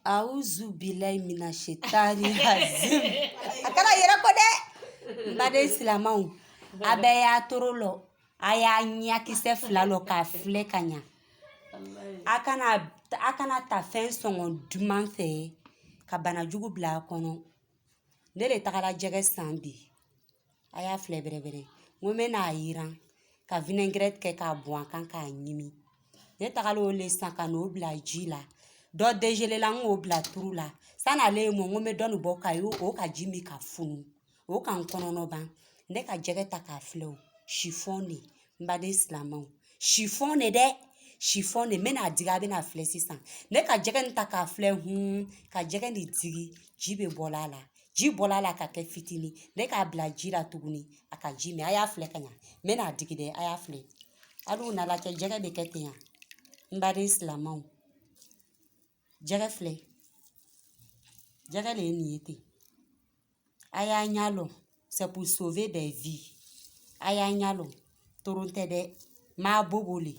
Auzu billahi mina shetani razim. Akala yera ko de. Mbade silamau. Abe ya torolo. Aya nya kise flalo ka fle kanya. Akana ta fen songo duman fe. Ka bana jugu bla kono. Nele takala jege sambi. Aya fle bere. Ngome na iran. Ka vinaigrette ke ka buan kan ka nyimi. Ne takalo le sanka no bla jila. Do dejele la ngo bla turu la. Sana le mo ngome donu boka yo o ka jimi ka funu. O ka nkono no ban. Ne ka jege ta ka fle. Chiffone. Mbade islamau. Chiffone de. Chiffone mena diga be na fle sisan. Ne ka jege nta ka fle ka jege ni digi. Jibe bolala. Ji bolala ka ke fitini. Ne ka bla jira tuguni. Aka jimi. Aya fle kanya. Mena digi de. Aya fle. Alu na la ke jege be kete ya. Mbade islamau. Jege fle. Jege le niete. Aya nyalo. C'est pour sauver des vies. Aya nyalo. Toronte de. Ma bobo le.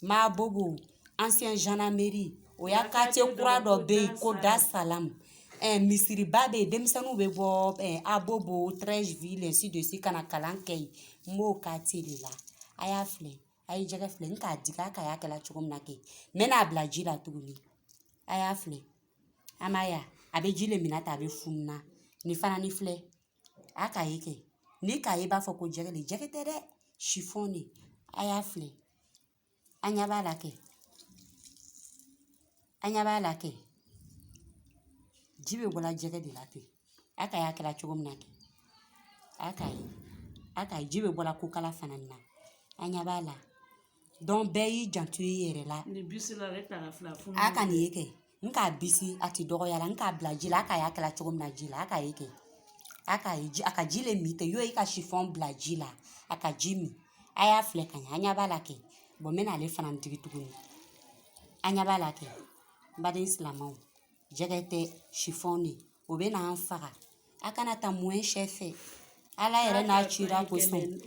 Ma bobo. Ancien gendarmerie. Oya quartier kura do be ko da salam. Misiri babe. Demisanu be bo. Abobo. Trècheville. Ainsi de suite. Kana kalankei. Mo quartier de la. Aya fle. Aya jege fle. Nka diga kaya kela chugum nake. Mena bla jila tuguni. Aya fle. Amaya. Abe jile minata abe funna. Ni fana ni fle. Aka yeke. Ni ka yeba foko jege le. Jege te de. Chiffone. Aya fle. Anyaba lake. Anyaba lake. Jibe bola jege de late. Aka ya kela chugum nake. Aka jibe bola kukala fanana. Anyaba la. Don beyi jantu yere la. Ni bisi la reka la fla funu. Aka ni yeke. Nka bisi ati dogo yala. Nka bla jila. Aka ya kela chugum na jila. Aka yeke. Aka jile mite. Yo ika chiffon bla jila. Aka jimi. Aya fle kanya. Anyaba lake. Bo mena le fanan digi tuguni. Anyaba lake. Mbade islamau. Jegete chiffone. Obe na anfaga. Aka na ta mwen chefe. Ala yere na chira koson.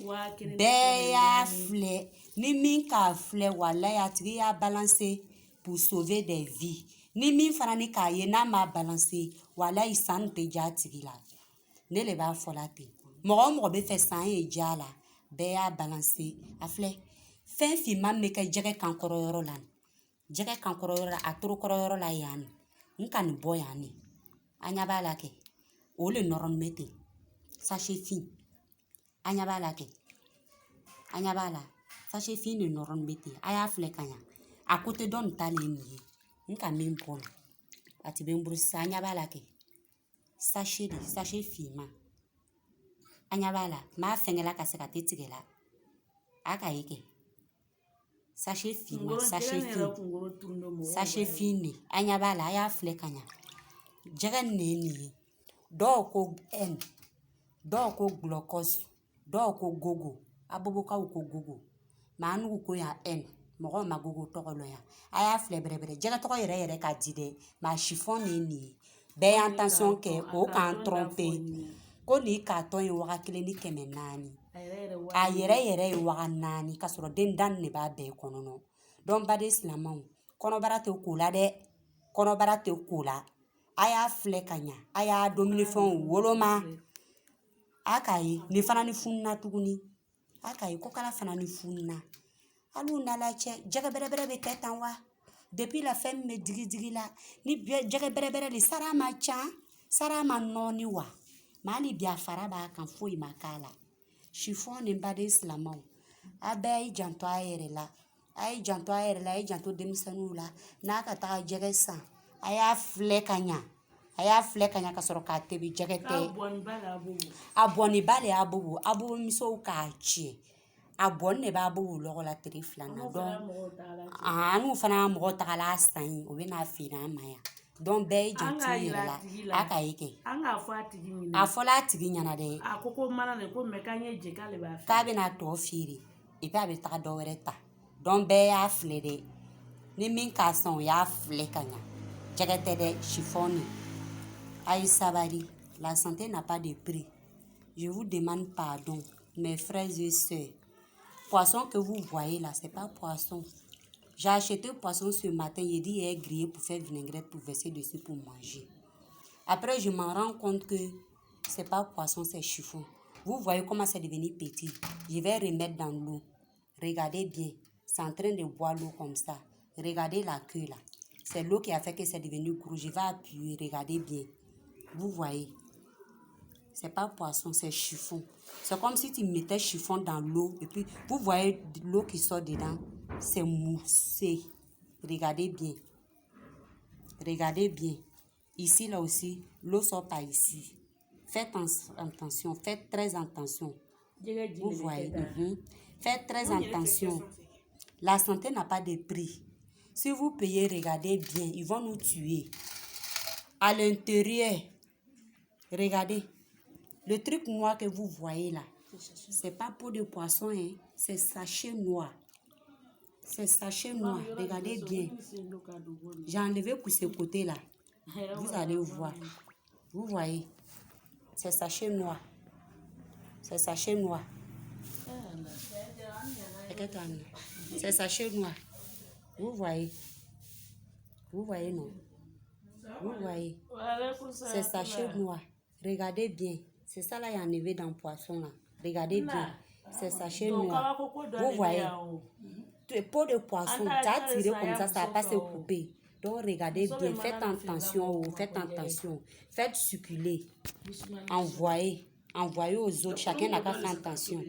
Beya fle. Ni min ka fle wala ya tigi ya balancer pour sauver des vies. Ni min fana ni ka ye na ma balancer wala isan te ja tigi la. Ne le ba fola te. Mogo be fe san ye ja la. Beya balancer. A fle. Fen fi mam me ke jege kankoro yoro lan. Jege kankoro yoro la. Atoro koro yoro la yani. Nka ni boy yani. Anyaba lake. Ole noron mete. Sachet fin. Anyaba lake. Anyaba la. Sachet fin ni noron mete. Aya fle kanya. Akote don tale niye. Nka min pono. Ati bembrusa. Anyaba lake. Sachet de. Sachet fin ma. Anyaba la. Ma fengela kaseka tetigela. Aka yeke. Sachet fin ma. Sachet fin. Sachet fin ni. Anyaba la. Aya fle kanya. Jege niye. Do ko en. Do ko glucose. Do ko gogo. Abobo ka ko gogo. Ma anu ko ya en. Mogo ma gogo tokolo ya. Aya fle bere. Jege toko yere ka dide. Ma chiffone ni. Be intention ke o kan tromper. Ko ni ka ton yi waka kile ni keme nani. A yere yi waka nani. Kasoro den dan ne ba be konono. Don bade islamau. Kono barate kula de. Kono barate kula. Aya fle kanya. Aya domine fon woloma. Aka yi. Ni fana ni funna tuguni. Aka yi. Kokala fana ni funna. Alu na la che. Jege bere be ketan wa. Depuis la femme me digi la. Ni jege bere li. Sara ma chan. Sara ma noni wa. Mali bia faraba kan foyi makala. Chiffone mbade islamau. Abe janto ayere la. Ay janto ayere la. Ay janto demisanu la. Na ka ta jege san. Aya fle kanya. Aya fle kanya kasoro ka tebi jege te. Aboni bale abobo. Abobo miso ka chie. Abon ne ba abobo logo la teri flana. Don. Anu fana mogo tagala san. Obe na fina maya. Don be janto yere la. Aka yeke. A fola tigi nyana de. Akoko mana ne ko me kanye je kale ba. Ka be na to firi. E pa be ta do were ta. Don be ya fle de. Ni min ka son ya fle kanya. Jegete de chiffone. Aïe Sabari, la santé n'a pas de prix. Je vous demande pardon, mes frères et sœurs. Poisson que vous voyez là, c'est pas poisson. J'ai acheté le poisson ce matin. J'ai dit, il est grillé pour faire vinaigrette, pour verser dessus, pour manger. Après, je m'en rends compte que c'est pas poisson, c'est chiffon. Vous voyez comment c'est devenu petit. Je vais remettre dans l'eau. Regardez bien. C'est en train de boire l'eau comme ça. Regardez la queue là. C'est l'eau qui a fait que c'est devenu gros. Je vais appuyer. Regardez bien. Vous voyez. C'est pas poisson, c'est chiffon. C'est comme si tu mettais chiffon dans l'eau. Et puis, vous voyez l'eau qui sort dedans. C'est moussé. Regardez bien. Regardez bien. Ici, là aussi, l'eau sort par ici. Faites attention. Faites très attention. Vous voyez. Faites très attention. La santé n'a pas de prix. Si vous payez, regardez bien. Ils vont nous tuer. À l'intérieur, regardez. Le truc noir que vous voyez là, c'est pas peau de poisson, hein. C'est sachet noir. C'est sachet noir. Regardez bien. J'ai enlevé pour ce côté-là. Vous allez voir. Vous voyez. C'est sachet noir. C'est sachet noir. C'est sachet noir. Vous voyez. Vous voyez, non? Vous voyez. C'est sachet noir. Regardez bien. C'est ça là, il y a enlevé dans le poisson là. Regardez bien. C'est sachet noir. Vous voyez. Peau de poisson, tu as tiré comme ça va pas se couper. Donc regardez bien. Faites attention. Faites attention. Faites circuler. Envoyez. Envoyez aux autres. Chacun n'a qu'à faire attention.